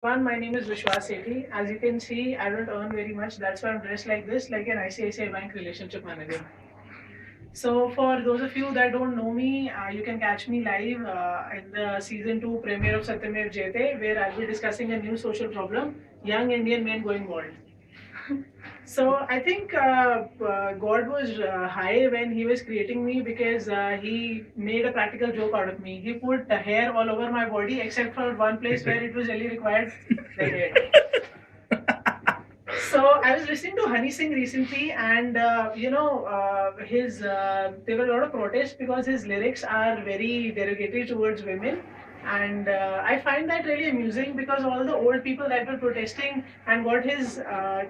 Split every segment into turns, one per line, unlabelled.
One, my name is Vishwas Sethi. As you can see, I don't earn very much. That's why I'm dressed like this, like an ICICI Bank relationship manager. So, for those of you that don't know me, you can catch me live in the season 2 premiere of Satyamev Jayate, where I'll be discussing a new social problem: young Indian men going bald. So I think God was high when He was creating me because He made a practical joke out of me. He put hair all over my body except for one place where it was really required, the head. So I was listening to Honey Singh recently, and his there were a lot of protests because his lyrics are very derogatory towards women. And I find that really amusing because all the old people that were protesting and got his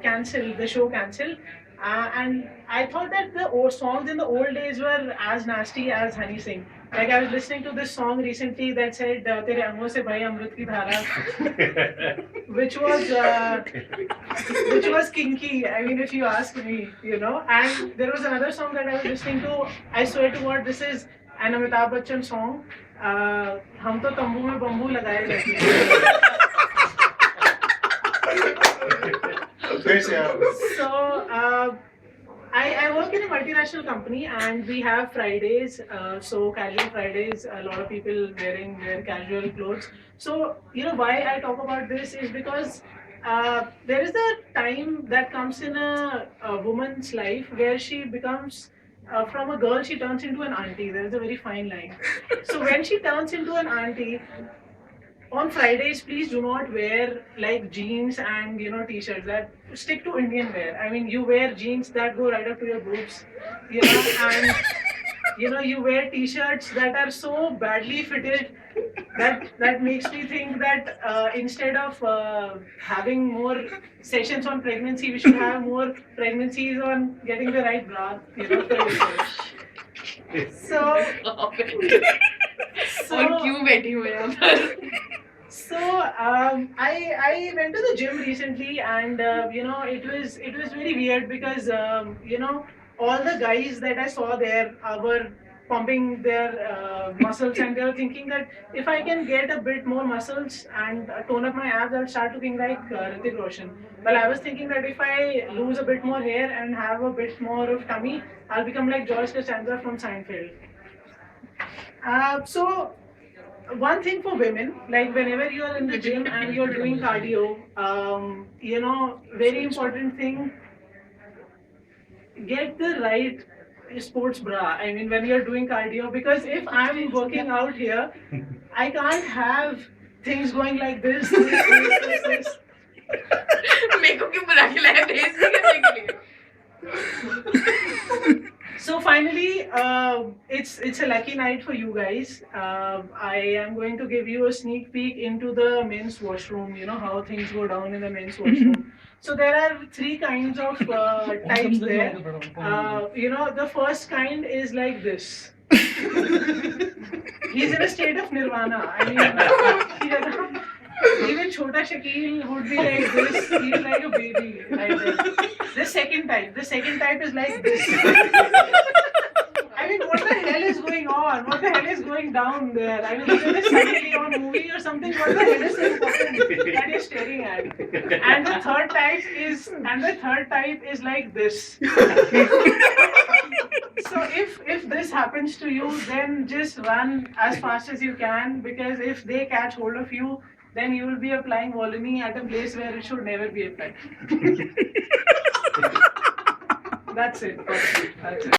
cancelled, the show cancelled. And I thought that the songs in the old days were as nasty as Honey Singh. Like I was listening to this song recently that said "Tere angon se bhayi amrit ki dhara," which was kinky. I mean, if you ask me, you know. And there was another song that I was listening to. I swear to God, this is an Amitabh Bachchan song. हम तो तंबू में bamboo लगाए रहते हैं. So I work in a multinational company and we have Fridays, so casual Fridays, a lot of people wearing their casual clothes. So, you know, why I talk about this is because there is a time that comes in a woman's life where she becomes, from a girl, she turns into an auntie. There is a very fine line. So when she turns into an auntie, on Fridays, please do not wear like jeans and t-shirts. That stick to Indian wear. I mean, you wear jeans that go right up to your boobs, and you wear t-shirts that are so badly fitted that makes me think that instead of having more sessions on pregnancy, we should have more pregnancies on getting the right bra, for yourself. So,
और क्यों बैठी हो यहाँ पर?
So I went to the gym recently, and it was very weird because all the guys that I saw there were pumping their muscles, and they were thinking that if I can get a bit more muscles and tone up my abs, I'll start looking like Hrithik Roshan. Well, I was thinking that if I lose a bit more hair and have a bit more of tummy, I'll become like George Costanza from Seinfeld. So one thing for women, like whenever you are in the gym and you're doing cardio, very important thing, get the right sports bra. I mean, when you're doing cardio, because if I'm working out here, I can't have things going like this.
मेरे को क्यों बुला के लाया बेइज्जती करने के लिए?
So finally, it's a lucky night for you guys. I am going to give you a sneak peek into the men's washroom. You know how things go down in the men's washroom. So there are three kinds of types there. The first kind is like this. He's in a state of nirvana. I mean, he doesn't. Even Chota Shakil would be like this. He's like a baby. Like this. The second type is like this. I mean, what the hell is going on? What the hell is going down there? I mean, is it suddenly on a movie or something? What the hell is so important that you're staring at? And the third type is like this. So if this happens to you, then just run as fast as you can, because if they catch hold of you, then you will be applying Volini at a place where it should never be applied. That's it. That's it.